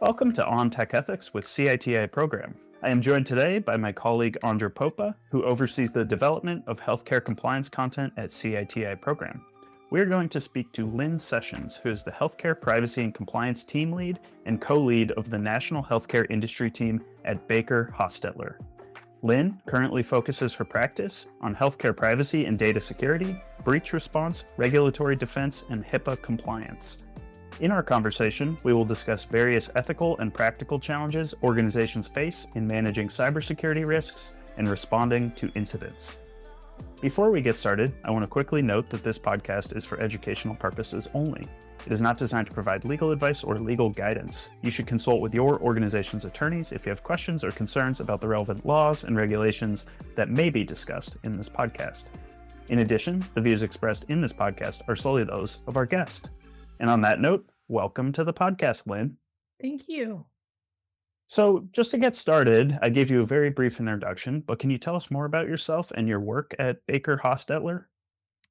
Welcome to On Tech Ethics with CITI program. I am joined today by my colleague Andra Popa, who oversees the development of healthcare compliance content at CITI program. We are going to speak to Lynn Sessions, who is the Healthcare Privacy and Compliance Team Lead and co-lead of the National Healthcare Industry Team at BakerHostetler. Lynn currently focuses her practice on healthcare privacy and data security, breach response, regulatory defense, and HIPAA compliance. In our conversation, we will discuss various ethical and practical challenges organizations face in managing cybersecurity risks and responding to incidents. Before we get started, I want to quickly note that this podcast is for educational purposes only. It is not designed to provide legal advice or legal guidance. You should consult with your organization's attorneys if you have questions or concerns about the relevant laws and regulations that may be discussed in this podcast. In addition, the views expressed in this podcast are solely those of our guest. And on that note, welcome to the podcast, Lynn. Thank you. So just to get started, I gave you a very brief introduction, but can you tell us more about yourself and your work at BakerHostetler?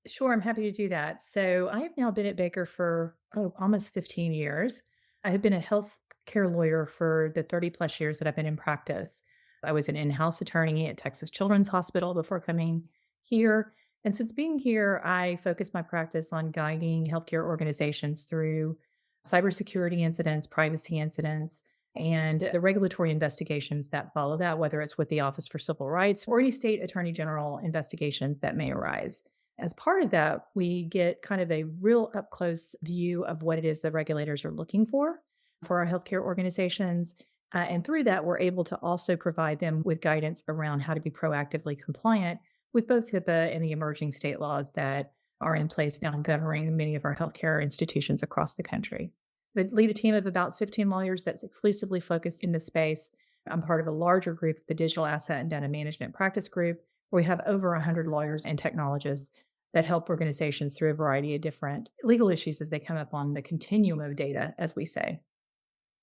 Sure, I'm happy to do that. So I have now been at Baker for almost 15 years. I have been a healthcare lawyer for the 30 plus years that I've been in practice. I was an in-house attorney at Texas Children's Hospital before coming here. And since being here, I focus my practice on guiding healthcare organizations through cybersecurity incidents, privacy incidents, and the regulatory investigations that follow that, whether it's with the Office for Civil Rights or any state attorney general investigations that may arise. As part of that, we get kind of a real up close view of what it is the regulators are looking for our healthcare organizations. And through that, we're able to also provide them with guidance around how to be proactively compliant with both HIPAA and the emerging state laws that are in place now governing many of our healthcare institutions across the country. I lead a team of about 15 lawyers that's exclusively focused in this space. I'm part of a larger group, the Digital Asset and Data Management Practice Group, where we have over 100 lawyers and technologists that help organizations through a variety of different legal issues as they come up on the continuum of data, as we say.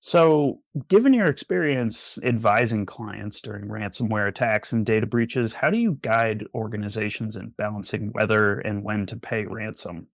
So, given your experience advising clients during ransomware attacks and data breaches, how do you guide organizations in balancing whether and when to pay ransom?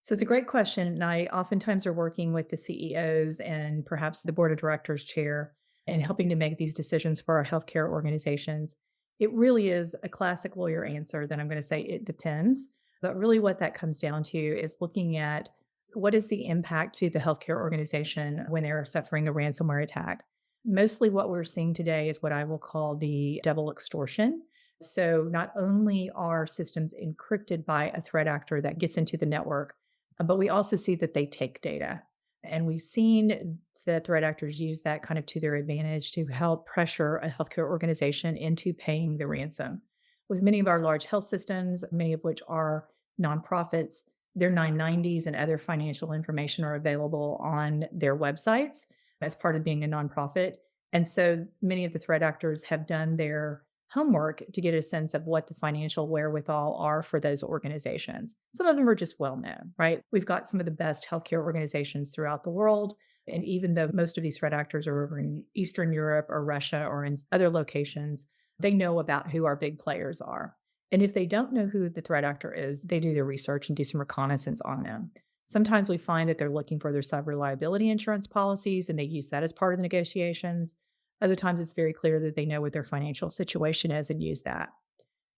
So it's a great question. And I oftentimes are working with the CEOs and perhaps the board of directors chair and helping to make these decisions for our healthcare organizations. It really is a classic lawyer answer that I'm going to say it depends. But really, what that comes down to is looking at what is the impact to the healthcare organization when they're suffering a ransomware attack. Mostly what we're seeing today is what I will call the double extortion. So not only are systems encrypted by a threat actor that gets into the network, but we also see that they take data. And we've seen the threat actors use that kind of to their advantage to help pressure a healthcare organization into paying the ransom. With many of our large health systems, many of which are nonprofits, their 990s and other financial information are available on their websites as part of being a nonprofit. And so many of the threat actors have done their homework to get a sense of what the financial wherewithal are for those organizations. Some of them are just well known, right? We've got some of the best healthcare organizations throughout the world. And even though most of these threat actors are over in Eastern Europe or Russia or in other locations, they know about who our big players are. And if they don't know who the threat actor is, they do their research and do some reconnaissance on them. Sometimes we find that they're looking for their cyber liability insurance policies and they use that as part of the negotiations. Other times it's very clear that they know what their financial situation is and use that.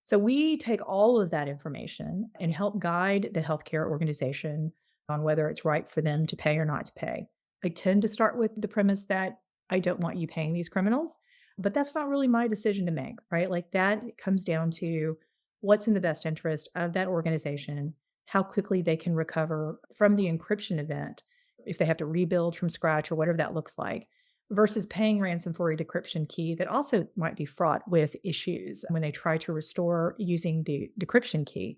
So we take all of that information and help guide the healthcare organization on whether it's right for them to pay or not to pay. I tend to start with the premise that I don't want you paying these criminals, but that's not really my decision to make, right? Like that comes down to what's in the best interest of that organization, how quickly they can recover from the encryption event, if they have to rebuild from scratch or whatever that looks like, versus paying ransom for a decryption key that also might be fraught with issues when they try to restore using the decryption key.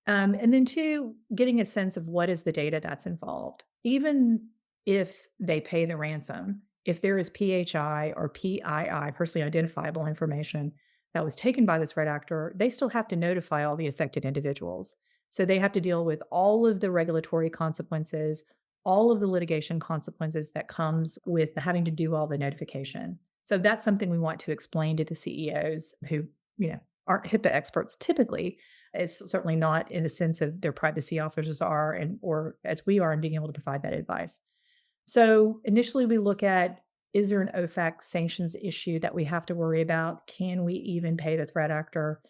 And then two, getting a sense of what is the data that's involved. Even if they pay the ransom, if there is PHI or PII, personally identifiable information, that was taken by the threat actor, they still have to notify all the affected individuals. So they have to deal with all of the regulatory consequences, all of the litigation consequences that comes with having to do all the notification. So that's something we want to explain to the CEOs who, aren't HIPAA experts typically, It's certainly not in the sense of their privacy officers are and or as we are in being able to provide that advice. So initially we look at, is there an OFAC sanctions issue that we have to worry about? Can we even pay the threat actor?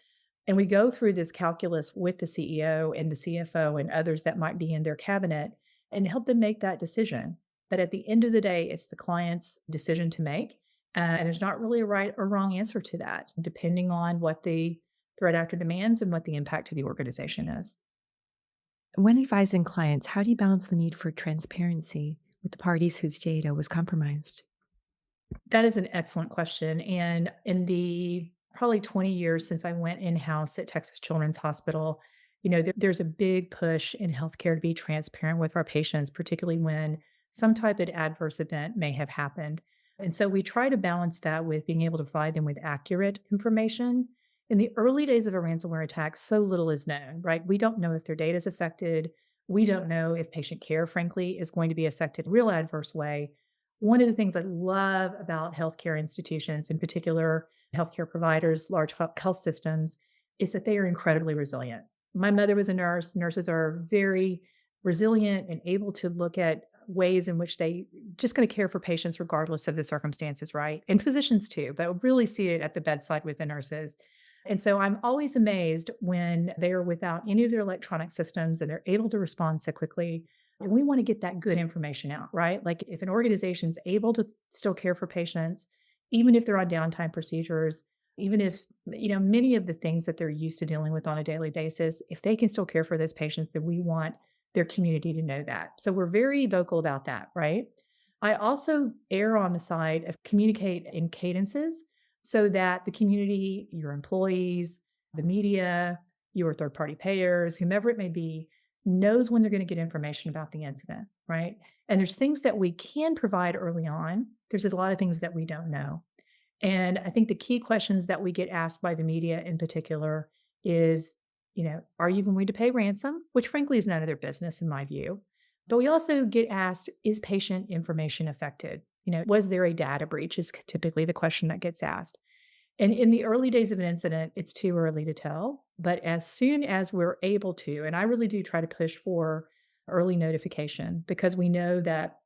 And we go through this calculus with the CEO and the CFO and others that might be in their cabinet and help them make that decision. But at the end of the day, it's the client's decision to make. And there's not really a right or wrong answer to that, depending on what the threat actor demands and what the impact to the organization is. When advising clients, how do you balance the need for transparency with the parties whose data was compromised? That is an excellent question. And in the probably 20 years since I went in house at Texas Children's Hospital, there's a big push in healthcare to be transparent with our patients, particularly when some type of adverse event may have happened. And so we try to balance that with being able to provide them with accurate information. In the early days of a ransomware attack, so little is known, right? We don't know if their data is affected. We don't know if patient care, frankly, is going to be affected in a real adverse way. One of the things I love about healthcare institutions, in particular healthcare providers, large health systems, is that they are incredibly resilient. My mother was a nurse. Nurses are very resilient and able to look at ways in which they just going to care for patients regardless of the circumstances, right? And physicians too, but I really see it at the bedside with the nurses. And so I'm always amazed when they are without any of their electronic systems and they're able to respond so quickly. And we want to get that good information out, right? Like if an organization's able to still care for patients, even if they're on downtime procedures, even if, many of the things that they're used to dealing with on a daily basis, if they can still care for those patients, then we want their community to know that. So we're very vocal about that, right? I also err on the side of communicate in cadences so that the community, your employees, the media, your third party payers, whomever it may be, knows when they're going to get information about the incident, right? And there's things that we can provide early on. There's a lot of things that we don't know. And I think the key questions that we get asked by the media in particular is, are you going to pay ransom? Which frankly is none of their business in my view. But we also get asked, is patient information affected? Was there a data breach is typically the question that gets asked. And in the early days of an incident, it's too early to tell. But as soon as we're able to, and I really do try to push for early notification because we know that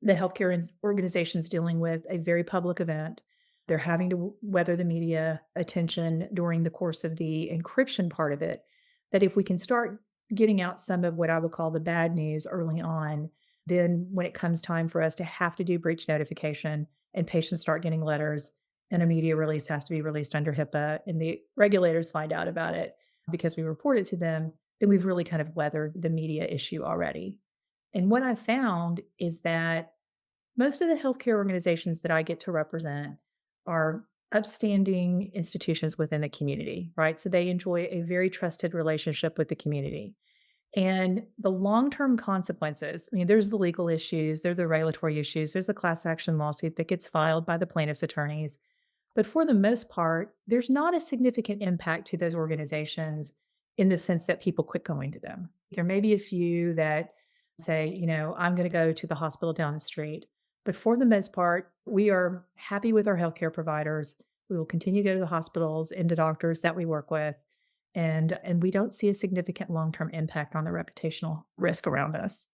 the healthcare organization's dealing with a very public event. They're having to weather the media attention during the course of the encryption part of it. That if we can start getting out some of what I would call the bad news early on, then when it comes time for us to have to do breach notification and patients start getting letters and a media release has to be released under HIPAA and the regulators find out about it because we report it to them, then we've really kind of weathered the media issue already. And what I found is that most of the healthcare organizations that I get to represent are upstanding institutions within the community, right? So they enjoy a very trusted relationship with the community. And the long-term consequences, there's the legal issues, there's the regulatory issues, there's the class action lawsuit that gets filed by the plaintiff's attorneys. But for the most part, there's not a significant impact to those organizations in the sense that people quit going to them. There may be a few that say, I'm going to go to the hospital down the street. But for the most part, we are happy with our healthcare providers. We will continue to go to the hospitals and to doctors that we work with. And we don't see a significant long-term impact on the reputational risk around us.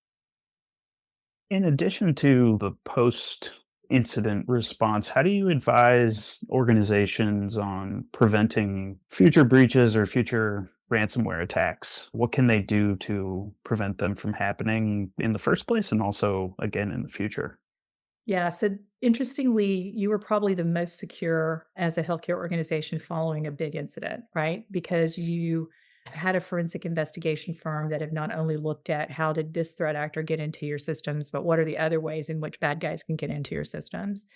In addition to the post incident response, how do you advise organizations on preventing future breaches or future ransomware attacks? What can they do to prevent them from happening in the first place and also again in the future? Yeah. So interestingly, you were probably the most secure as a healthcare organization following a big incident, right? Because you had a forensic investigation firm that have not only looked at how did this threat actor get into your systems, but what are the other ways in which bad guys can get into your systems.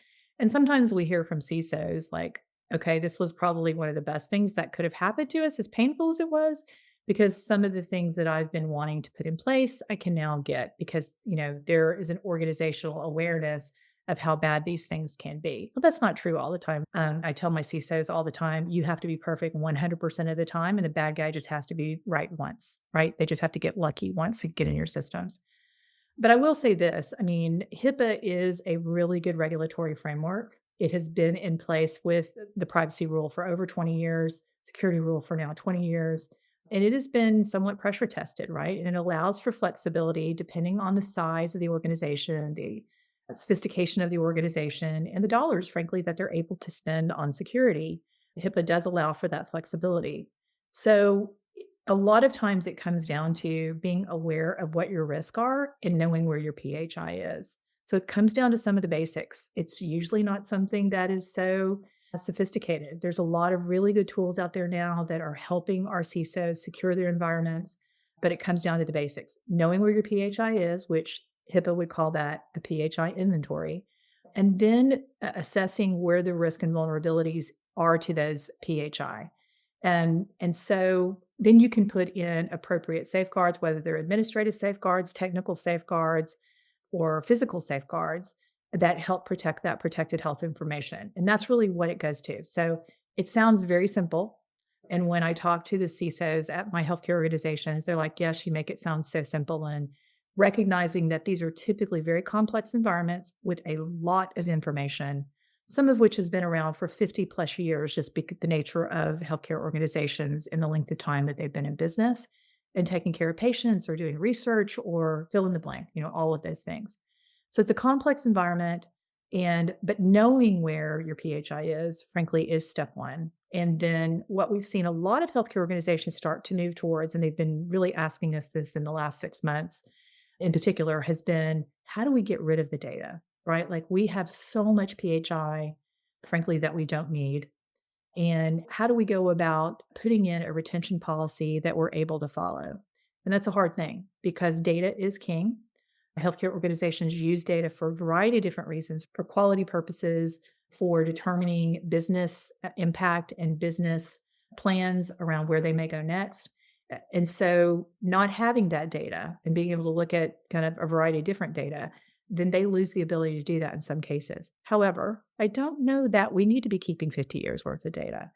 And sometimes we hear from CISOs like, okay, this was probably one of the best things that could have happened to us, as painful as it was, because some of the things that I've been wanting to put in place, I can now get because, there is an organizational awareness of how bad these things can be. Well, that's not true all the time. I tell my CISOs all the time, you have to be perfect 100% of the time, and the bad guy just has to be right once, right? They just have to get lucky once and get in your systems. But I will say this, HIPAA is a really good regulatory framework. It has been in place with the privacy rule for over 20 years, security rule for now 20 years. And it has been somewhat pressure tested, right? And it allows for flexibility depending on the size of the organization, the sophistication of the organization, and the dollars, frankly, that they're able to spend on security. HIPAA does allow for that flexibility. So, a lot of times it comes down to being aware of what your risks are and knowing where your PHI is. So, it comes down to some of the basics. It's usually not something that is so sophisticated. There's a lot of really good tools out there now that are helping our CISOs secure their environments, but it comes down to the basics. Knowing where your PHI is, which HIPAA would call that a PHI inventory, and then assessing where the risk and vulnerabilities are to those PHI. And so then you can put in appropriate safeguards, whether they're administrative safeguards, technical safeguards, or physical safeguards that help protect that protected health information. And that's really what it goes to. So it sounds very simple. And when I talk to the CISOs at my healthcare organizations, they're like, yes, you make it sound so simple. And recognizing that these are typically very complex environments with a lot of information, some of which has been around for 50 plus years, just because the nature of healthcare organizations and the length of time that they've been in business and taking care of patients or doing research or fill in the blank, all of those things. So it's a complex environment, but knowing where your PHI is, frankly, is step one. And then what we've seen a lot of healthcare organizations start to move towards, and they've been really asking us this in the last 6 months in particular, has been how do we get rid of the data, right? Like we have so much PHI, frankly, that we don't need. And how do we go about putting in a retention policy that we're able to follow? And that's a hard thing because data is king. Healthcare organizations use data for a variety of different reasons, for quality purposes, for determining business impact and business plans around where they may go next. And so, not having that data and being able to look at kind of a variety of different data, then they lose the ability to do that in some cases. However, I don't know that we need to be keeping 50 years worth of data.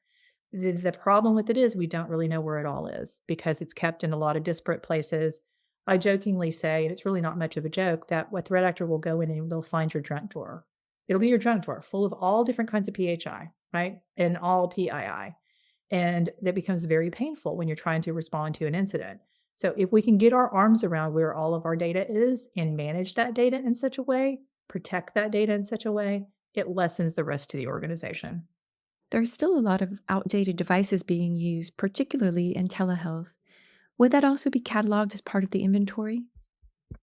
The problem with it is we don't really know where it all is because it's kept in a lot of disparate places. I jokingly say, and it's really not much of a joke, that a threat actor will go in and they'll find your junk drawer. It'll be your junk drawer full of all different kinds of PHI, right? And all PII. And that becomes very painful when you're trying to respond to an incident. So if we can get our arms around where all of our data is and manage that data in such a way, protect that data in such a way, it lessens the risk to the organization. There are still a lot of outdated devices being used, particularly in telehealth. Would that also be cataloged as part of the inventory?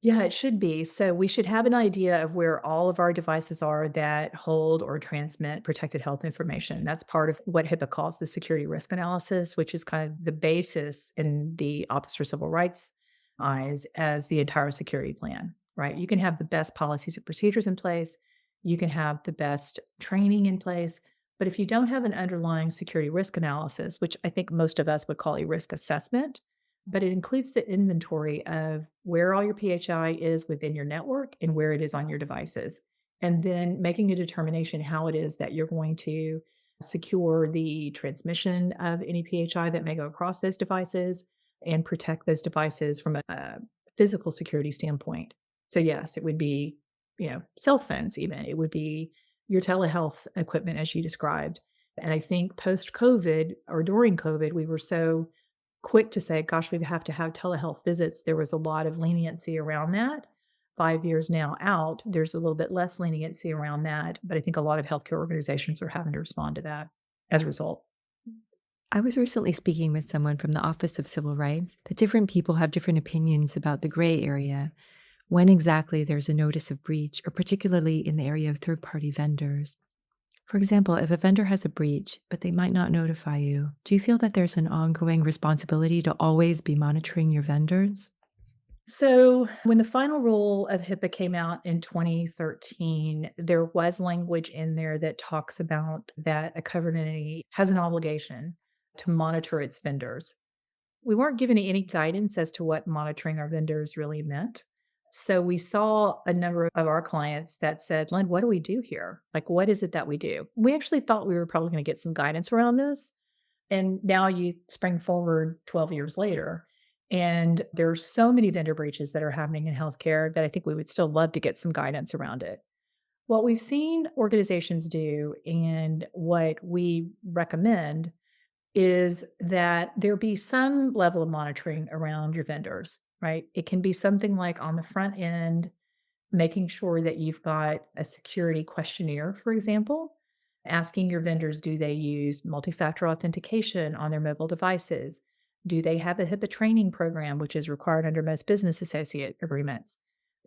Yeah, it should be. So we should have an idea of where all of our devices are that hold or transmit protected health information. That's part of what HIPAA calls the security risk analysis, which is kind of the basis in the Office for Civil Rights eyes as the entire security plan, right? You can have the best policies and procedures in place. You can have the best training in place. But if you don't have an underlying security risk analysis, which I think most of us would call a risk assessment, but it includes the inventory of where all your PHI is within your network and where it is on your devices. And then making a determination how it is that you're going to secure the transmission of any PHI that may go across those devices and protect those devices from a physical security standpoint. So yes, it would be, cell phones even. It would be your telehealth equipment as you described. And I think post COVID or during COVID, we were so quick to say, gosh, we have to have telehealth visits. There was a lot of leniency around that. 5 years now out, there's a little bit less leniency around that. But I think a lot of healthcare organizations are having to respond to that as a result. I was recently speaking with someone from the Office of Civil Rights, but different people have different opinions about the gray area, when exactly there's a notice of breach, or particularly in the area of third-party vendors. For example, if a vendor has a breach, but they might not notify you, do you feel that there's an ongoing responsibility to always be monitoring your vendors? So, when the final rule of HIPAA came out in 2013, there was language in there that talks about that a covered entity has an obligation to monitor its vendors. We weren't given any guidance as to what monitoring our vendors really meant. So we saw a number of our clients that said, Lynn, what do we do here? Like, what is it that we do? We actually thought we were probably going to get some guidance around this. And now you spring forward 12 years later, and there's so many vendor breaches that are happening in healthcare that I think we would still love to get some guidance around it. What we've seen organizations do and what we recommend is that there be some level of monitoring around your vendors, right? It can be something like on the front end, making sure that you've got a security questionnaire, for example, asking your vendors, do they use multi-factor authentication on their mobile devices? Do they have a HIPAA training program, which is required under most business associate agreements?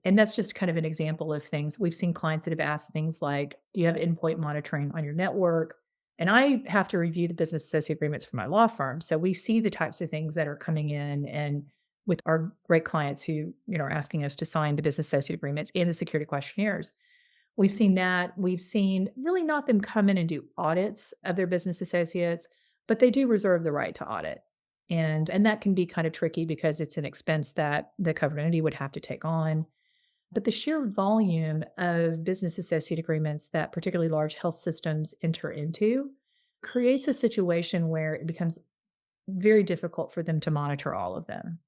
And that's just kind of an example of things. We've seen clients that have asked things like, do you have endpoint monitoring on your network? And I have to review the business associate agreements for my law firm. So we see the types of things that are coming in and with our great clients who, are asking us to sign the business associate agreements and the security questionnaires. We've seen that. We've seen really not them come in and do audits of their business associates, but they do reserve the right to audit. And that can be kind of tricky because it's an expense that the covered entity would have to take on. But the sheer volume of business associate agreements that particularly large health systems enter into creates a situation where it becomes very difficult for them to monitor all of them.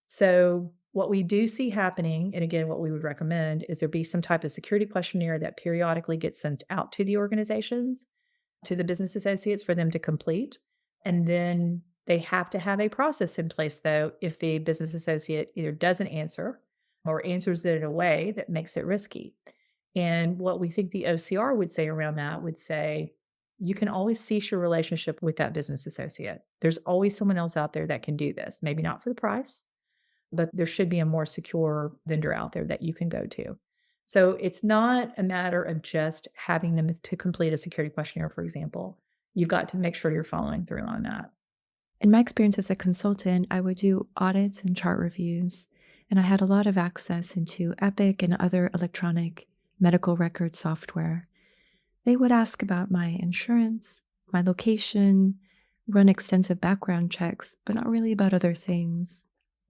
So, what we do see happening, and again, what we would recommend is there be some type of security questionnaire that periodically gets sent out to the organizations, to the business associates for them to complete. And then they have to have a process in place, though, if the business associate either doesn't answer or answers it in a way that makes it risky. And what we think the OCR would say around that would say, you can always cease your relationship with that business associate. There's always someone else out there that can do this, maybe not for the price, but there should be a more secure vendor out there that you can go to. So it's not a matter of just having them to complete a security questionnaire, for example. You've got to make sure you're following through on that. In my experience as a consultant, I would do audits and chart reviews, and I had a lot of access into Epic and other electronic medical record software. They would ask about my insurance, my location, run extensive background checks, but not really about other things.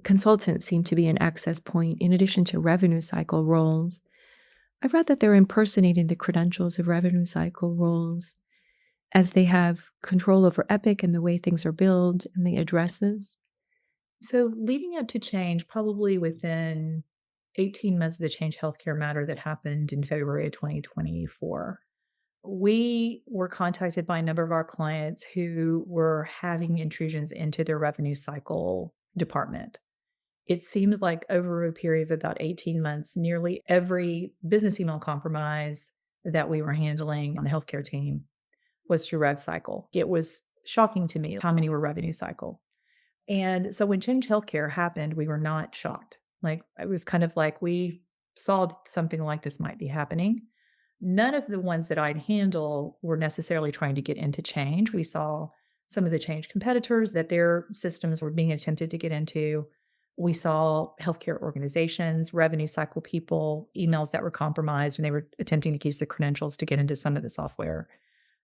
Consultants seem to be an access point in addition to revenue cycle roles. I've read that they're impersonating the credentials of revenue cycle roles as they have control over Epic and the way things are billed and the addresses. So leading up to change, probably within 18 months of the Change Healthcare matter that happened in February of 2024, we were contacted by a number of our clients who were having intrusions into their revenue cycle department. It seemed like over a period of about 18 months, nearly every business email compromise that we were handling on the healthcare team was through Rev Cycle. It was shocking to me how many were revenue cycle. And so when Change Healthcare happened, we were not shocked. Like it was kind of like we saw something like this might be happening. None of the ones that I'd handle were necessarily trying to get into Change. We saw some of the Change competitors that their systems were being attempted to get into. We saw healthcare organizations, revenue cycle people, emails that were compromised, and they were attempting to use the credentials to get into some of the software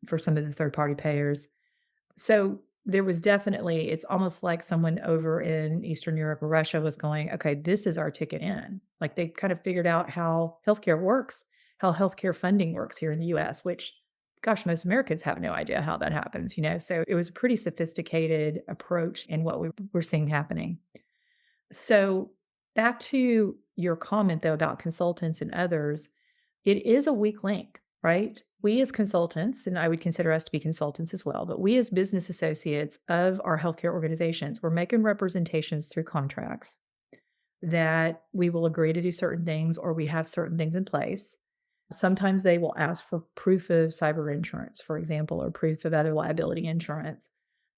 for some of the third party payers. So there was definitely, it's almost like someone over in Eastern Europe or Russia was going, okay, this is our ticket in. Like they kind of figured out how healthcare works, how healthcare funding works here in the US, which, gosh, most Americans have no idea how that happens, So it was a pretty sophisticated approach in what we were seeing happening. So back to your comment though about consultants and others, it is a weak link, right? We as consultants, and I would consider us to be consultants as well, but we as business associates of our healthcare organizations, we're making representations through contracts that we will agree to do certain things or we have certain things in place. Sometimes they will ask for proof of cyber insurance, for example, or proof of other liability insurance.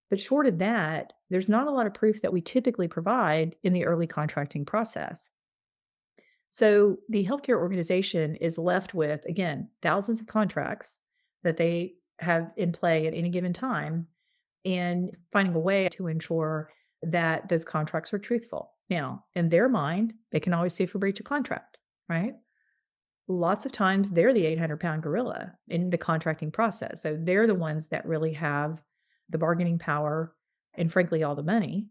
But short of that, there's not a lot of proof that we typically provide in the early contracting process. So the healthcare organization is left with, again, thousands of contracts that they have in play at any given time and finding a way to ensure that those contracts are truthful. Now, in their mind, they can always sue for breach of contract, right? Lots of times they're the 800-pound gorilla in the contracting process. So they're the ones that really have the bargaining power and frankly, all the money.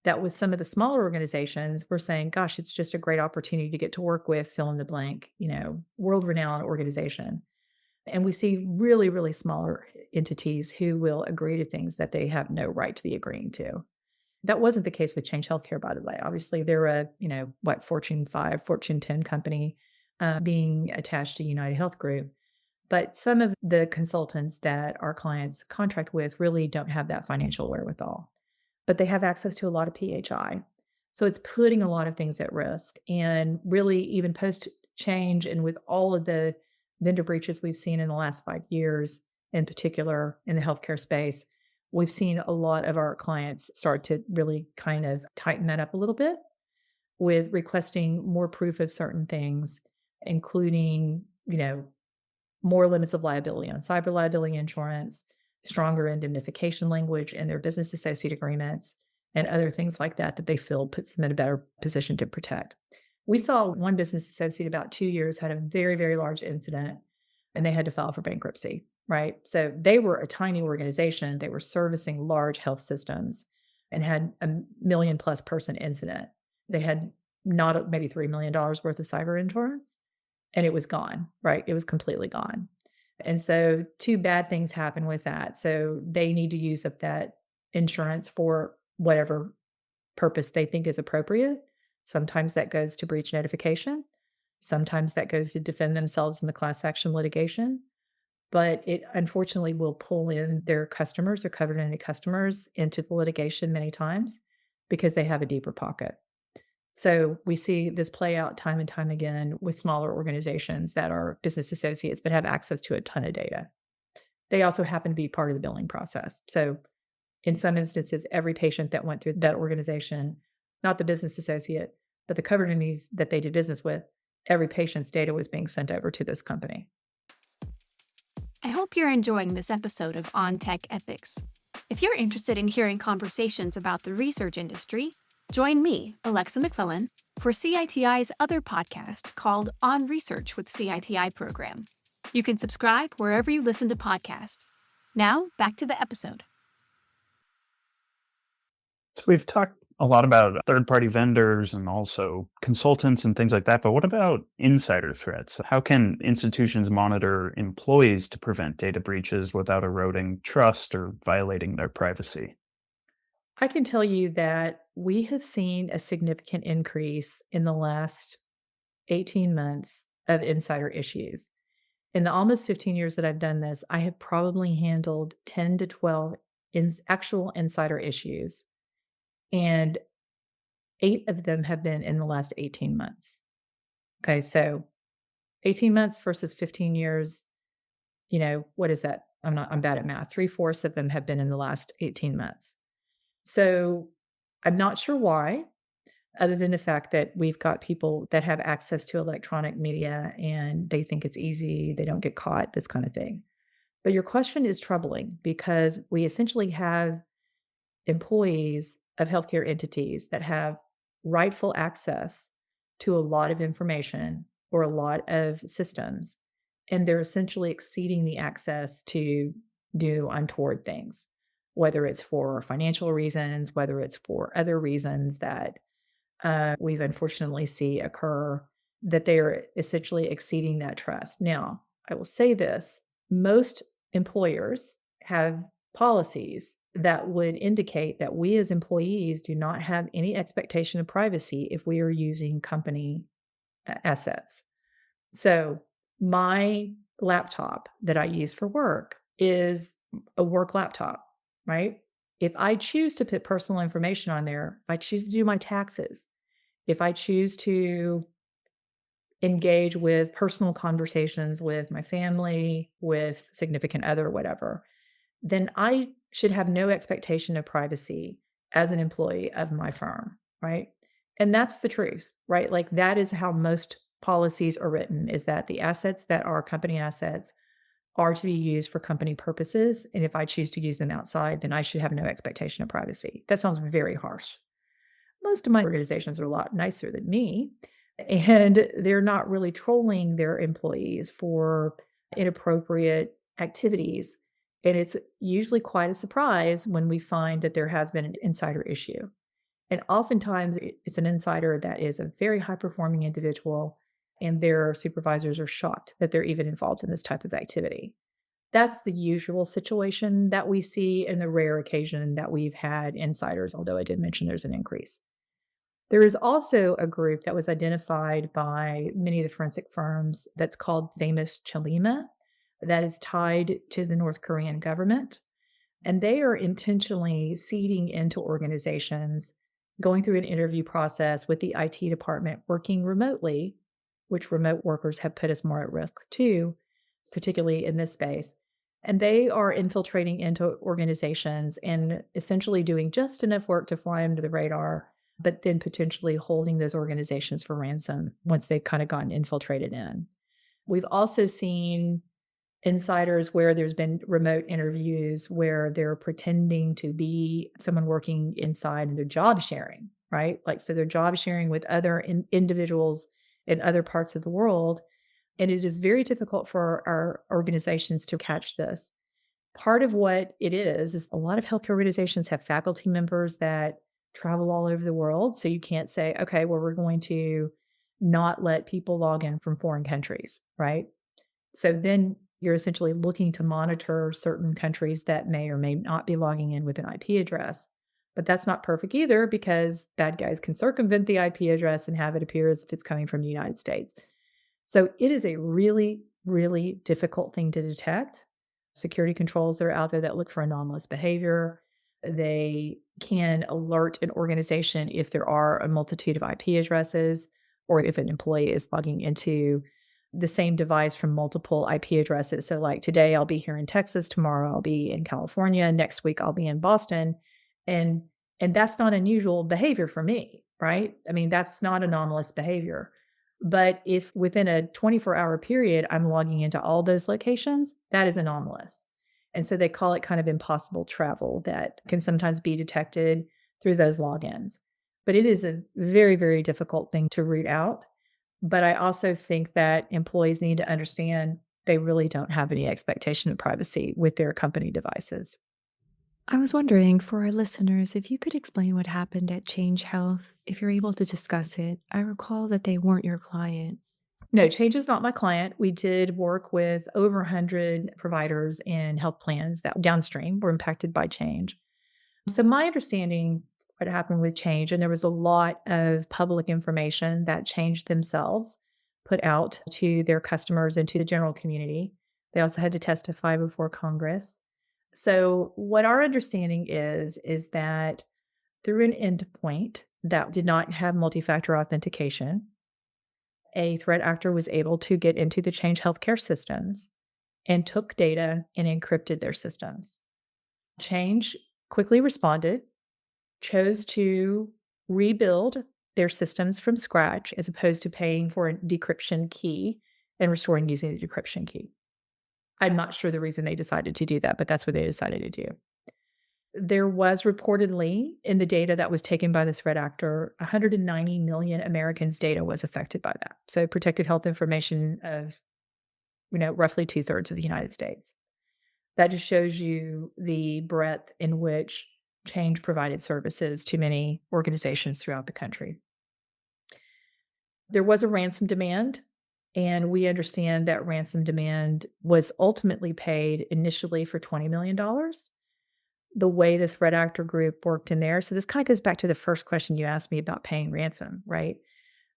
That with some of the smaller organizations, we're saying, gosh, it's just a great opportunity to get to work with fill in the blank, world renowned organization. And we see really, really smaller entities who will agree to things that they have no right to be agreeing to. That wasn't the case with Change Healthcare, by the way. Obviously, they're a, Fortune 5, Fortune 10 company being attached to United Health Group. But some of the consultants that our clients contract with really don't have that financial wherewithal, but they have access to a lot of PHI. So it's putting a lot of things at risk. And really, even post change and with all of the vendor breaches we've seen in the last 5 years, in particular in the healthcare space, we've seen a lot of our clients start to really kind of tighten that up a little bit with requesting more proof of certain things, including, more limits of liability on cyber liability insurance, stronger indemnification language in their business associate agreements, and other things like that that they feel puts them in a better position to protect. We saw one business associate about 2 years had a very, very large incident and they had to file for bankruptcy, right? So they were a tiny organization. They were servicing large health systems and had a million plus person incident. They had not maybe $3 million worth of cyber insurance and it was gone, right? It was completely gone. And so two bad things happen with that. So they need to use up that insurance for whatever purpose they think is appropriate. Sometimes that goes to breach notification. Sometimes that goes to defend themselves in the class action litigation. But it unfortunately will pull in their customers or covered entity customers into the litigation many times because they have a deeper pocket. So we see this play out time and time again with smaller organizations that are business associates but have access to a ton of data. They also happen to be part of the billing process. So in some instances, every patient that went through that organization, not the business associate, but the covered entities that they did business with, every patient's data was being sent over to this company. I hope you're enjoying this episode of On Tech Ethics. If you're interested in hearing conversations about the research industry, join me, Alexa McClellan, for CITI's other podcast called On Research with CITI Program. You can subscribe wherever you listen to podcasts. Now, back to the episode. So we've talked a lot about third-party vendors and also consultants and things like that, but what about insider threats? How can institutions monitor employees to prevent data breaches without eroding trust or violating their privacy? I can tell you that we have seen a significant increase in the last 18 months of insider issues. In the almost 15 years that I've done this, I have probably handled 10 to 12 actual insider issues, and 8 of them have been in the last 18 months. Okay, so 18 months versus 15 years, what is that? I'm bad at math. 3/4 of them have been in the last 18 months. So I'm not sure why, other than the fact that we've got people that have access to electronic media and they think it's easy, they don't get caught, this kind of thing. But your question is troubling because we essentially have employees of healthcare entities that have rightful access to a lot of information or a lot of systems, and they're essentially exceeding the access to do untoward things, whether it's for financial reasons, whether it's for other reasons that we've unfortunately see occur, that they are essentially exceeding that trust. Now, I will say this, most employers have policies that would indicate that we as employees do not have any expectation of privacy if we are using company assets. So my laptop that I use for work is a work laptop, right? If I choose to put personal information on there, if I choose to do my taxes, if I choose to engage with personal conversations with my family, with significant other, whatever, then I should have no expectation of privacy as an employee of my firm, right? And that's the truth, right? Like that is how most policies are written, is that the assets that are company assets are to be used for company purposes. And if I choose to use them outside, then I should have no expectation of privacy. That sounds very harsh. Most of my organizations are a lot nicer than me, and they're not really trolling their employees for inappropriate activities. And it's usually quite a surprise when we find that there has been an insider issue. And oftentimes it's an insider that is a very high performing individual, and their supervisors are shocked that they're even involved in this type of activity. That's the usual situation that we see, in the rare occasion that we've had insiders, although I did mention there's an increase. There is also a group that was identified by many of the forensic firms that's called famous Chalima, that is tied to the North Korean government. And they are intentionally seeding into organizations, going through an interview process with the IT department, working remotely, which remote workers have put us more at risk too, particularly in this space. And they are infiltrating into organizations and essentially doing just enough work to fly under the radar, but then potentially holding those organizations for ransom once they've kind of gotten infiltrated in. We've also seen insiders where there's been remote interviews where they're pretending to be someone working inside and they're job sharing, right? Like, so they're job sharing with other individuals in other parts of the world. And it is very difficult for our organizations to catch this. Part of what it is a lot of healthcare organizations have faculty members that travel all over the world. So you can't say, okay, well, we're going to not let people log in from foreign countries, right? So then you're essentially looking to monitor certain countries that may or may not be logging in with an IP address. But that's not perfect either because bad guys can circumvent the IP address and have it appear as if it's coming from the United States. So it is a really, really difficult thing to detect. Security controls that are out there that look for anomalous behavior. They can alert an organization if there are a multitude of IP addresses or if an employee is logging into the same device from multiple IP addresses. So like today I'll be here in Texas, tomorrow I'll be in California, next week I'll be in Boston. And that's not unusual behavior for me, right? I mean, that's not anomalous behavior. But if within a 24-hour period I'm logging into all those locations, that is anomalous. And so they call it kind of impossible travel that can sometimes be detected through those logins. But it is a very, very difficult thing to root out. But I also think that employees need to understand they really don't have any expectation of privacy with their company devices. I was wondering for our listeners if you could explain what happened at Change Health, if you're able to discuss it. I recall that they weren't your client. No, Change is not my client. We did work with over 100 providers and health plans that downstream were impacted by Change. So my understanding what happened with Change, and there was a lot of public information that Change themselves put out to their customers and to the general community. They also had to testify before Congress. So what our understanding is that through an endpoint that did not have multi-factor authentication, a threat actor was able to get into the Change healthcare systems and took data and encrypted their systems. Change quickly responded, chose to rebuild their systems from scratch as opposed to paying for a decryption key and restoring using the decryption key. I'm not sure the reason they decided to do that, but that's what they decided to do. There was reportedly in the data that was taken by the threat actor, 190 million Americans' data was affected by that. So protected health information of, roughly 2/3 of the United States. That just shows you the breadth in which Change provided services to many organizations throughout the country. There was a ransom demand, and we understand that ransom demand was ultimately paid initially for $20 million. The way the threat actor group worked in there. So this kind of goes back to the first question you asked me about paying ransom, right?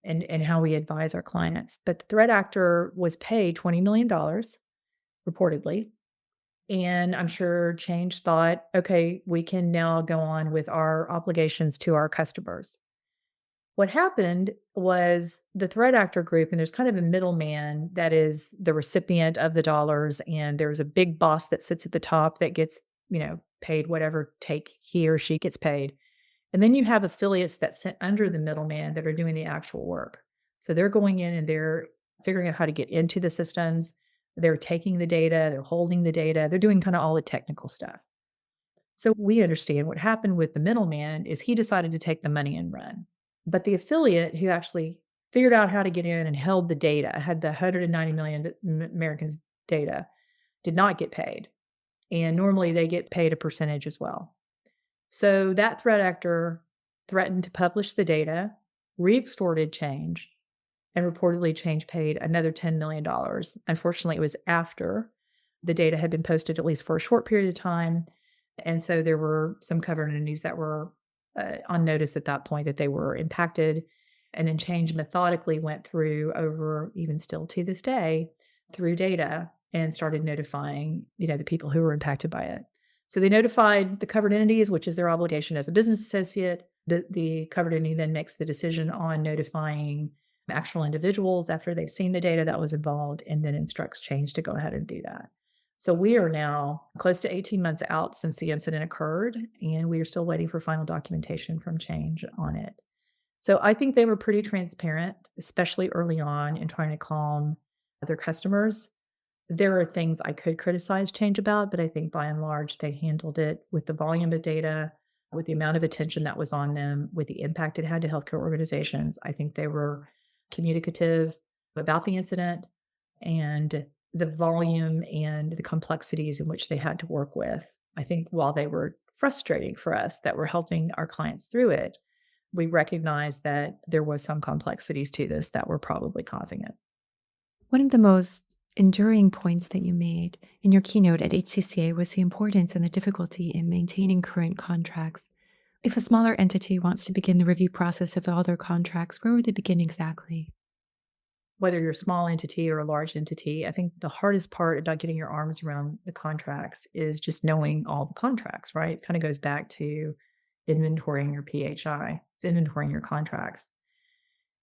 And how we advise our clients. But the threat actor was paid $20 million, reportedly. And I'm sure Change thought, okay, we can now go on with our obligations to our customers. What happened was the threat actor group, and there's kind of a middleman that is the recipient of the dollars, and there's a big boss that sits at the top that gets, paid whatever take he or she gets paid. And then you have affiliates that sit under the middleman that are doing the actual work. So they're going in and they're figuring out how to get into the systems. They're taking the data, they're holding the data, they're doing kind of all the technical stuff. So we understand what happened with the middleman is he decided to take the money and run. But the affiliate who actually figured out how to get in and held the data, had the 190 million Americans' data, did not get paid. And normally they get paid a percentage as well. So that threat actor threatened to publish the data, re-extorted Change, and reportedly Change paid another $10 million. Unfortunately, it was after the data had been posted, at least for a short period of time. And so there were some covered entities that were on notice at that point that they were impacted. And then Change methodically went through over, even still to this day, through data and started notifying, the people who were impacted by it. So they notified the covered entities, which is their obligation as a business associate. The covered entity then makes the decision on notifying actual individuals after they've seen the data that was involved, and then instructs Change to go ahead and do that. So we are now close to 18 months out since the incident occurred, and we are still waiting for final documentation from Change on it. So I think they were pretty transparent, especially early on in trying to calm their customers. There are things I could criticize Change about, but I think by and large, they handled it with the volume of data, with the amount of attention that was on them, with the impact it had to healthcare organizations. I think they were communicative about the incident and the volume and the complexities in which they had to work with. I think while they were frustrating for us that we're helping our clients through it, we recognized that there was some complexities to this that were probably causing it. One of the most enduring points that you made in your keynote at HCCA was the importance and the difficulty in maintaining current contracts. If a smaller entity wants to begin the review process of all their contracts, where would they begin exactly? Whether you're a small entity or a large entity, I think the hardest part about getting your arms around the contracts is just knowing all the contracts, right? It kind of goes back to inventorying your PHI. It's inventorying your contracts.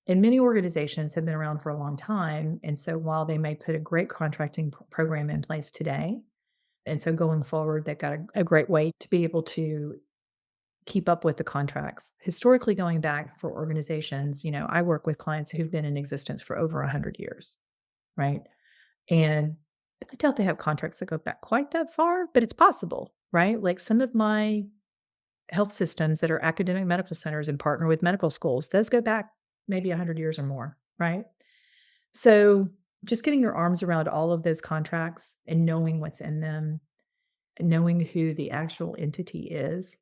And many organizations have been around for a long time. And so while they may put a great contracting program in place today, and so going forward, they've got a great way to be able to keep up with the contracts. Historically, going back for organizations, I work with clients who've been in existence for over 100 years, right? And I doubt they have contracts that go back quite that far, but it's possible, right? Like some of my health systems that are academic medical centers and partner with medical schools, those go back maybe 100 years or more, right? So just getting your arms around all of those contracts and knowing what's in them, and knowing who the actual entity is,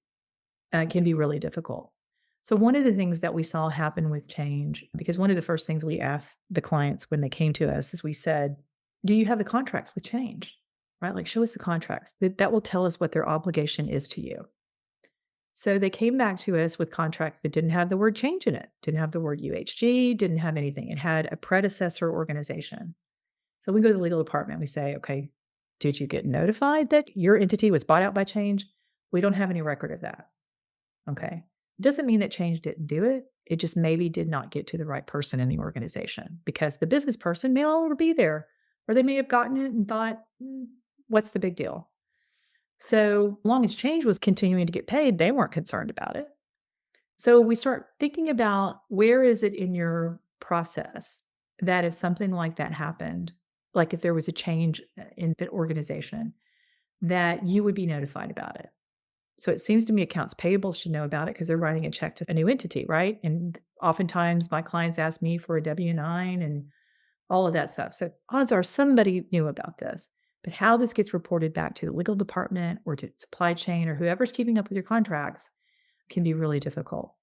can be really difficult. So one of the things that we saw happen with Change, because one of the first things we asked the clients when they came to us is we said, do you have the contracts with Change? Right? Like, show us the contracts. That will tell us what their obligation is to you. So they came back to us with contracts that didn't have the word Change in it, didn't have the word UHG, didn't have anything. It had a predecessor organization. So we go to the legal department. We say, okay, did you get notified that your entity was bought out by Change? We don't have any record of that. Okay. It doesn't mean that Change didn't do it. It just maybe did not get to the right person in the organization because the business person may no longer be there, or they may have gotten it and thought, what's the big deal? So long as Change was continuing to get paid, they weren't concerned about it. So we start thinking about where is it in your process that if something like that happened, like if there was a change in the organization, that you would be notified about it. So it seems to me accounts payable should know about it because they're writing a check to a new entity, right? And oftentimes my clients ask me for a W-9 and all of that stuff. So odds are somebody knew about this. But how this gets reported back to the legal department or to supply chain or whoever's keeping up with your contracts can be really difficult.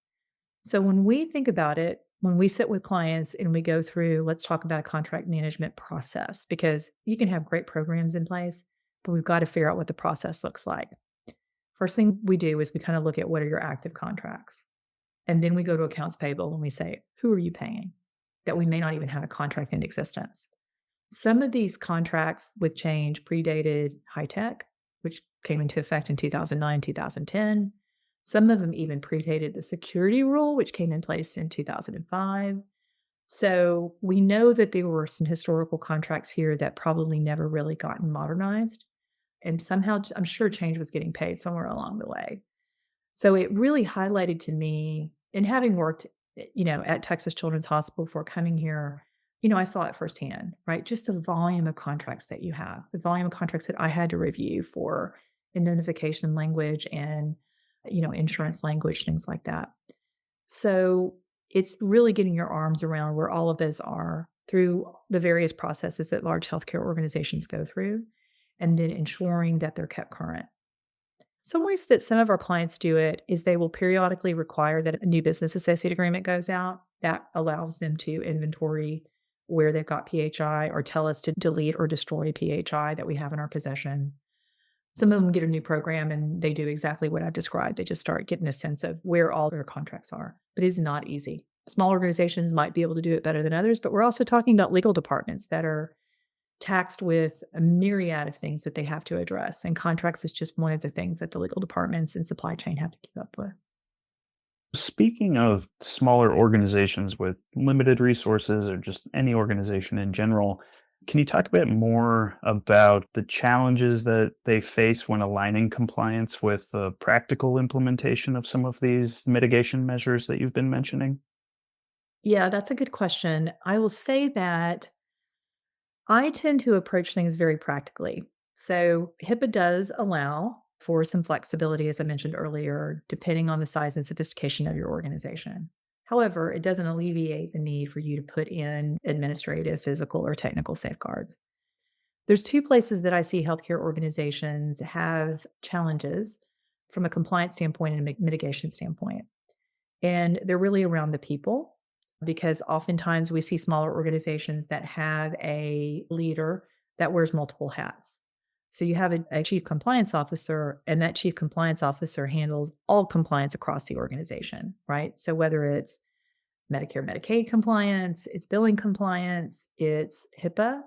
So when we think about it, when we sit with clients and we go through, let's talk about a contract management process, because you can have great programs in place, but we've got to figure out what the process looks like. First thing we do is we kind of look at what are your active contracts. And then we go to accounts payable and we say, who are you paying? That we may not even have a contract in existence. Some of these contracts with Change predated HITech, which came into effect in 2009, 2010. Some of them even predated the security rule, which came in place in 2005. So we know that there were some historical contracts here that probably never really gotten modernized. And somehow, I'm sure Change was getting paid somewhere along the way. So it really highlighted to me, and having worked, at Texas Children's Hospital before coming here, I saw it firsthand, right? Just the volume of contracts that you have, the volume of contracts that I had to review for indemnification language and, insurance language, things like that. So it's really getting your arms around where all of those are through the various processes that large healthcare organizations go through, and then ensuring that they're kept current. Some ways that some of our clients do it is they will periodically require that a new business associate agreement goes out. That allows them to inventory where they've got PHI or tell us to delete or destroy PHI that we have in our possession. Some of them get a new program and they do exactly what I've described. They just start getting a sense of where all their contracts are. But it's not easy. Small organizations might be able to do it better than others, but we're also talking about legal departments that are taxed with a myriad of things that they have to address. And contracts is just one of the things that the legal departments and supply chain have to keep up with. Speaking of smaller organizations with limited resources or just any organization in general, can you talk a bit more about the challenges that they face when aligning compliance with the practical implementation of some of these mitigation measures that you've been mentioning? Yeah, that's a good question. I will say that I tend to approach things very practically. So HIPAA does allow for some flexibility, as I mentioned earlier, depending on the size and sophistication of your organization. However, it doesn't alleviate the need for you to put in administrative, physical, or technical safeguards. There's two places that I see healthcare organizations have challenges from a compliance standpoint and a mitigation standpoint. And they're really around the people because oftentimes we see smaller organizations that have a leader that wears multiple hats. So you have a chief compliance officer, and that chief compliance officer handles all compliance across the organization, right? So whether it's Medicare, Medicaid compliance, it's billing compliance, it's HIPAA,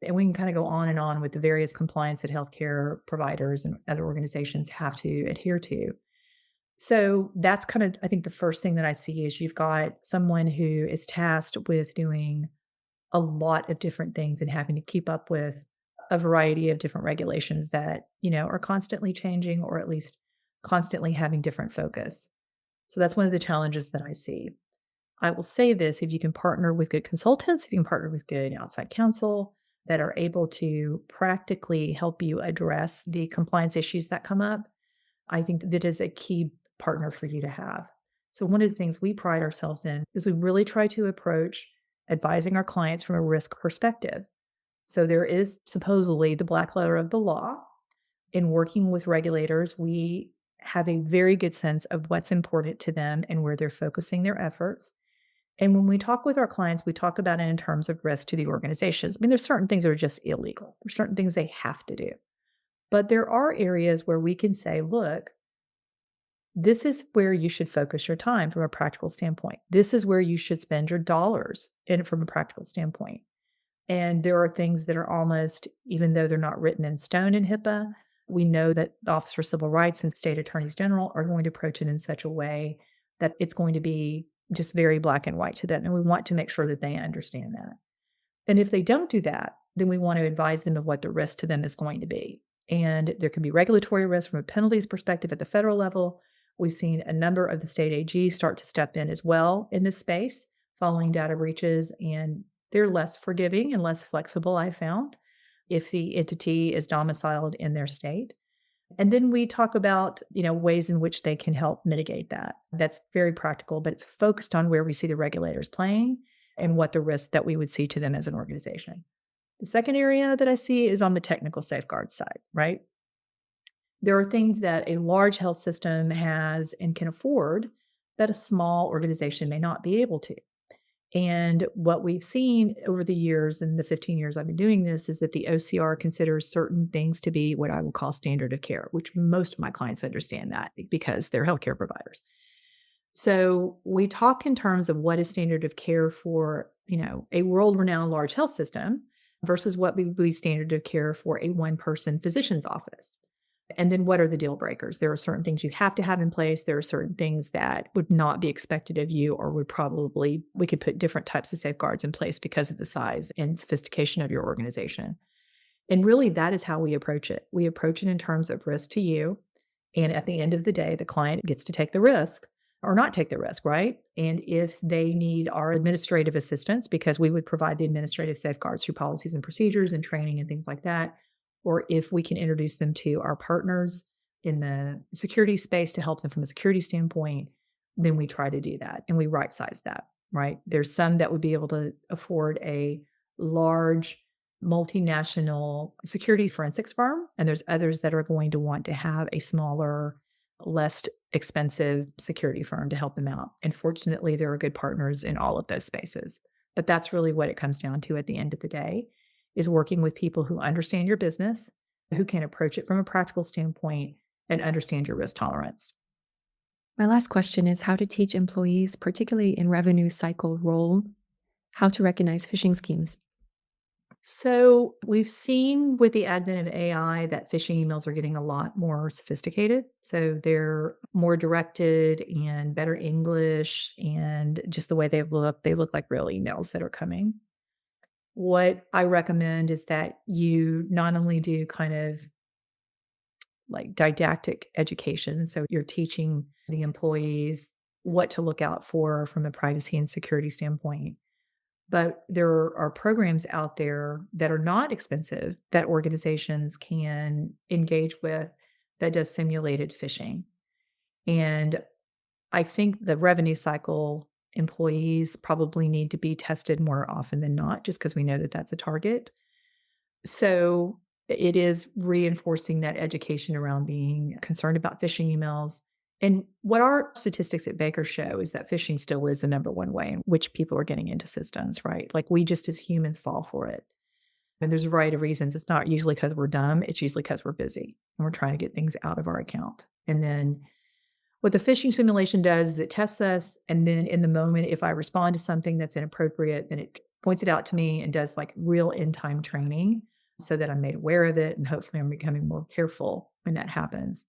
and we can kind of go on and on with the various compliance that healthcare providers and other organizations have to adhere to. So that's kind of, I think, the first thing that I see is you've got someone who is tasked with doing a lot of different things and having to keep up with a variety of different regulations that, are constantly changing or at least constantly having different focus. So that's one of the challenges that I see. I will say this, if you can partner with good consultants, if you can partner with good outside counsel that are able to practically help you address the compliance issues that come up, I think that is a key partner for you to have. So one of the things we pride ourselves in is we really try to approach advising our clients from a risk perspective. So there is supposedly the black letter of the law. In working with regulators, we have a very good sense of what's important to them and where they're focusing their efforts. And when we talk with our clients, we talk about it in terms of risk to the organizations. I mean, there's certain things that are just illegal. There's certain things they have to do. But there are areas where we can say, look, this is where you should focus your time from a practical standpoint. This is where you should spend your dollars in from a practical standpoint. And there are things that are almost, even though they're not written in stone in HIPAA, we know that the Office for Civil Rights and state attorneys general are going to approach it in such a way that it's going to be just very black and white to them. And we want to make sure that they understand that. And if they don't do that, then we want to advise them of what the risk to them is going to be. And there can be regulatory risk from a penalties perspective at the federal level. We've seen a number of the state AGs start to step in as well in this space following data breaches, and they're less forgiving and less flexible, I found, if the entity is domiciled in their state. And then we talk about, ways in which they can help mitigate that. That's very practical, but it's focused on where we see the regulators playing and what the risk that we would see to them as an organization. The second area that I see is on the technical safeguard side, right? There are things that a large health system has and can afford that a small organization may not be able to. And what we've seen over the years, in the 15 years I've been doing this, is that the OCR considers certain things to be what I will call standard of care, which most of my clients understand that because they're healthcare providers. So we talk in terms of what is standard of care for, a world-renowned large health system versus what would be standard of care for a one-person physician's office. And then what are the deal breakers? There are certain things you have to have in place. There are certain things that would not be expected of you or we could put different types of safeguards in place because of the size and sophistication of your organization. And really, that is how we approach it. We approach it in terms of risk to you. And at the end of the day, the client gets to take the risk or not take the risk, right? And if they need our administrative assistance, because we would provide the administrative safeguards through policies and procedures and training and things like that, or if we can introduce them to our partners in the security space to help them from a security standpoint, then we try to do that and we right size that, right? There's some that would be able to afford a large multinational security forensics firm, and there's others that are going to want to have a smaller, less expensive security firm to help them out. And fortunately, there are good partners in all of those spaces. But that's really what it comes down to at the end of the day, is working with people who understand your business, who can approach it from a practical standpoint and understand your risk tolerance. My last question is how to teach employees, particularly in revenue cycle roles, how to recognize phishing schemes. So we've seen with the advent of AI that phishing emails are getting a lot more sophisticated. So they're more directed and better English, and just the way they look like real emails that are coming. What I recommend is that you not only do kind of like didactic education, so you're teaching the employees what to look out for from a privacy and security standpoint. But there are programs out there that are not expensive that organizations can engage with that does simulated phishing. And I think the revenue cycle employees probably need to be tested more often than not, just because we know that that's a target. So it is reinforcing that education around being concerned about phishing emails. And what our statistics at Baker show is that phishing still is the number one way in which people are getting into systems, right? Like we just as humans fall for it. And there's a variety of reasons. It's not usually because we're dumb, it's usually because we're busy and we're trying to get things out of our account. And then what the phishing simulation does is it tests us. And then in the moment, if I respond to something that's inappropriate, then it points it out to me and does like real in time training so that I'm made aware of it. And hopefully I'm becoming more careful when that happens.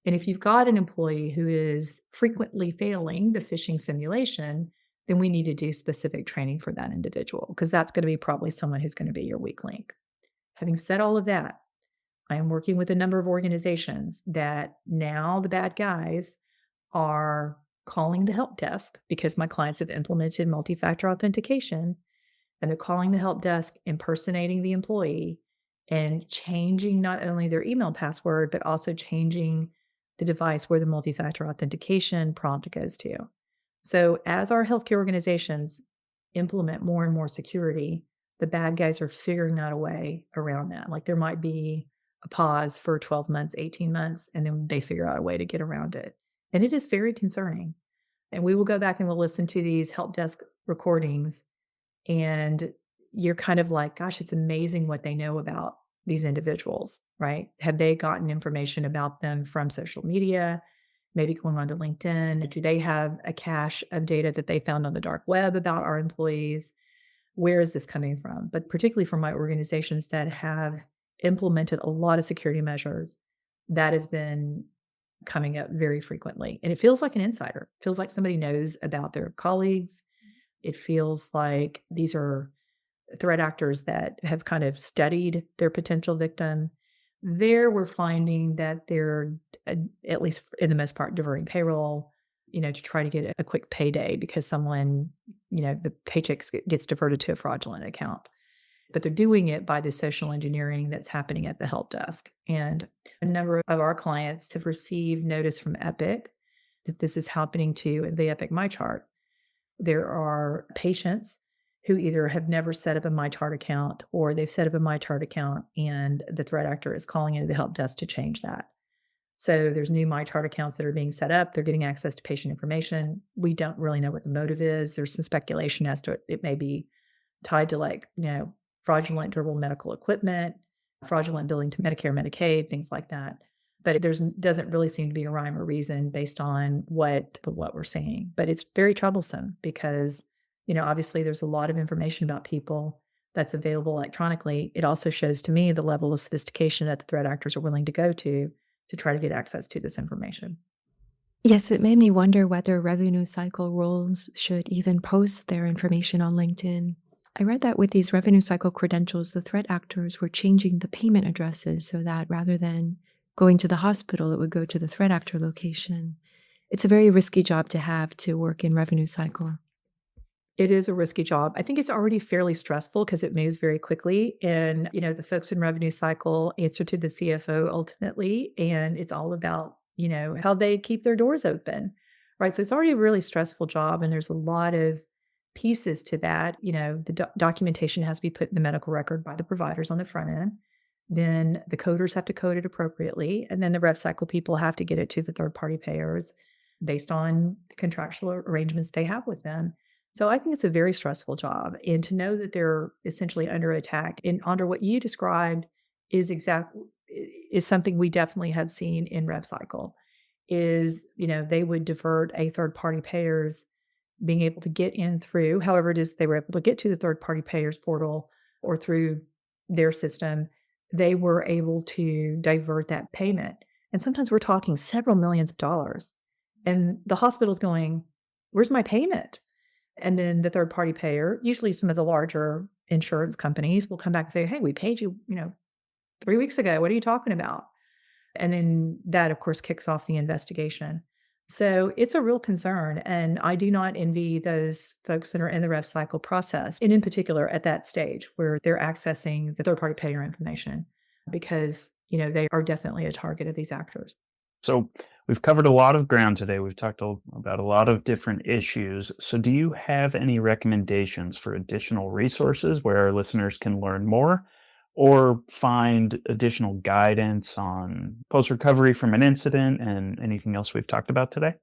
And if you've got an employee who is frequently failing the phishing simulation, then we need to do specific training for that individual because that's going to be probably someone who's going to be your weak link. Having said all of that, I am working with a number of organizations that now the bad guys are calling the help desk because my clients have implemented multi-factor authentication, and they're calling the help desk, impersonating the employee, and changing not only their email password, but also changing the device where the multi-factor authentication prompt goes to. So as our healthcare organizations implement more and more security, the bad guys are figuring out a way around that. Like there might be a pause for 12 months, 18 months, and then they figure out a way to get around it. And it is very concerning. And we will go back and we'll listen to these help desk recordings, and you're kind of like, gosh, it's amazing what they know about these individuals, right? Have they gotten information about them from social media, maybe going onto LinkedIn? Do they have a cache of data that they found on the dark web about our employees? Where is this coming from? But particularly from my organizations that have implemented a lot of security measures, that has been coming up very frequently. And it feels like an insider. It feels like somebody knows about their colleagues. It feels like these are threat actors that have kind of studied their potential victim. There, we're finding that they're, at least in the most part, diverting payroll, to try to get a quick payday because someone, the paycheck gets diverted to a fraudulent account. But they're doing it by the social engineering that's happening at the help desk. And a number of our clients have received notice from Epic that this is happening to the Epic MyChart. There are patients who either have never set up a MyChart account or they've set up a MyChart account and the threat actor is calling into the help desk to change that. So there's new MyChart accounts that are being set up. They're getting access to patient information. We don't really know what the motive is. There's some speculation as to it may be tied to fraudulent durable medical equipment, fraudulent billing to Medicare, Medicaid, things like that. But there's doesn't really seem to be a rhyme or reason based on what we're seeing. But it's very troublesome because, obviously there's a lot of information about people that's available electronically. It also shows to me the level of sophistication that the threat actors are willing to go to try to get access to this information. Yes, it made me wonder whether revenue cycle roles should even post their information on LinkedIn. I read that with these revenue cycle credentials, the threat actors were changing the payment addresses so that rather than going to the hospital, it would go to the threat actor location. It's a very risky job to have to work in revenue cycle. It is a risky job. I think it's already fairly stressful because it moves very quickly. And, the folks in revenue cycle answer to the CFO ultimately. And it's all about, how they keep their doors open, right? So it's already a really stressful job. And there's a lot of pieces to that. The documentation has to be put in the medical record by the providers on the front end. Then the coders have to code it appropriately. And then the rev cycle people have to get it to the third party payers based on the contractual arrangements they have with them. So I think it's a very stressful job. And to know that they're essentially under attack and under what you described is something we definitely have seen in rev cycle is, they would divert a third party payers being able to get in through, however it is they were able to get to the third party payers portal, or through their system, they were able to divert that payment. And sometimes we're talking several millions of dollars. And the hospital's going, "Where's my payment?" And then the third party payer, usually some of the larger insurance companies, will come back and say, "Hey, we paid you, 3 weeks ago. What are you talking about?" And then that, of course, kicks off the investigation. So it's a real concern. And I do not envy those folks that are in the rev cycle process, and in particular at that stage where they're accessing the third party payer information, because, they are definitely a target of these actors. So we've covered a lot of ground today. We've talked about a lot of different issues. So do you have any recommendations for additional resources where our listeners can learn more or find additional guidance on post-recovery from an incident and anything else we've talked about today?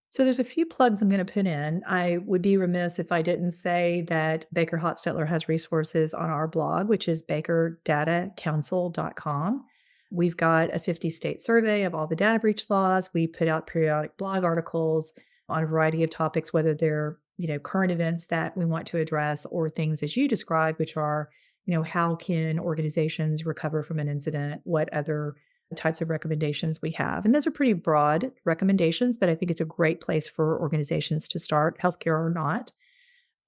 So there's a few plugs I'm going to put in. I would be remiss if I didn't say that BakerHostetler has resources on our blog, which is bakerdatacouncil.com. We've got a 50-state survey of all the data breach laws. We put out periodic blog articles on a variety of topics, whether they're, current events that we want to address or things as you described, which are, how can organizations recover from an incident? What other types of recommendations we have? And those are pretty broad recommendations, but I think it's a great place for organizations to start, healthcare or not.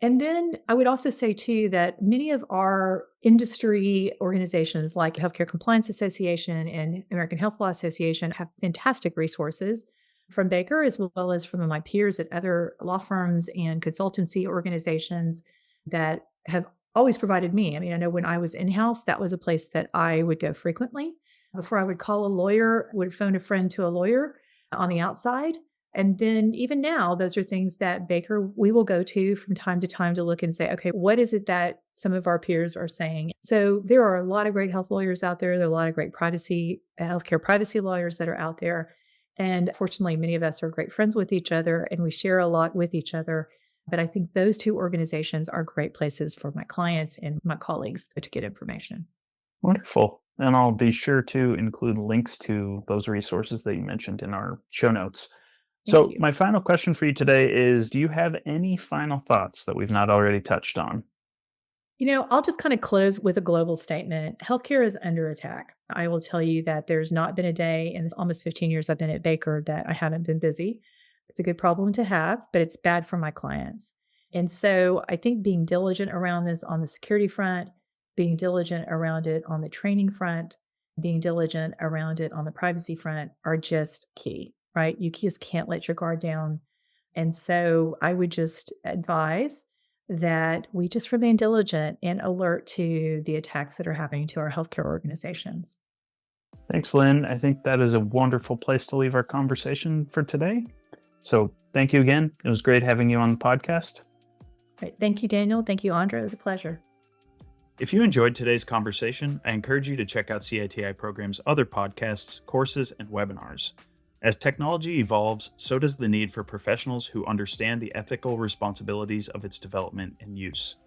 And then I would also say, too, that many of our industry organizations like Healthcare Compliance Association and American Health Law Association have fantastic resources from Baker, as well as from my peers at other law firms and consultancy organizations that have always provided me. I mean, I know when I was in-house, that was a place that I would go frequently. Before I would call a lawyer, would phone a friend to a lawyer on the outside. And then even now, those are things that Baker, we will go to from time to time to look and say, okay, what is it that some of our peers are saying? So there are a lot of great health lawyers out there. There are a lot of great healthcare privacy lawyers that are out there. And fortunately, many of us are great friends with each other and we share a lot with each other. But I think those two organizations are great places for my clients and my colleagues to get information. Wonderful. And I'll be sure to include links to those resources that you mentioned in our show notes. Thank So, you. my final question for you today is, do you have any final thoughts that we've not already touched on? I'll just kind of close with a global statement. Healthcare is under attack. I will tell you that there's not been a day in almost 15 years I've been at Baker that I haven't been busy. It's a good problem to have, but it's bad for my clients. And so I think being diligent around this on the security front, being diligent around it on the training front, being diligent around it on the privacy front are just key, right? You just can't let your guard down. And so I would just advise that we just remain diligent and alert to the attacks that are happening to our healthcare organizations. Thanks, Lynn. I think that is a wonderful place to leave our conversation for today. So, thank you again. It was great having you on the podcast. Right. Thank you, Daniel. Thank you, Andra. It was a pleasure. If you enjoyed today's conversation, I encourage you to check out CITI Program's other podcasts, courses, and webinars. As technology evolves, so does the need for professionals who understand the ethical responsibilities of its development and use.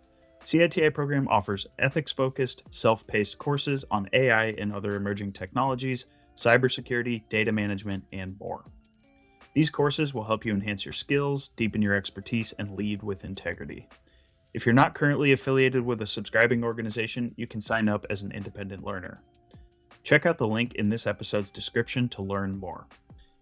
CITI Program offers ethics-focused, self-paced courses on AI and other emerging technologies, cybersecurity, data management, and more. These courses will help you enhance your skills, deepen your expertise, and lead with integrity. If you're not currently affiliated with a subscribing organization, you can sign up as an independent learner. Check out the link in this episode's description to learn more.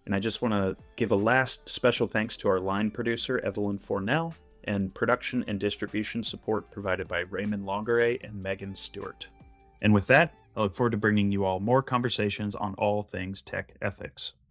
And I just want to give a last special thanks to our line producer, Evelyn Fornell, and production and distribution support provided by Raymond Longeray and Megan Stewart. And with that, I look forward to bringing you all more conversations on all things tech ethics.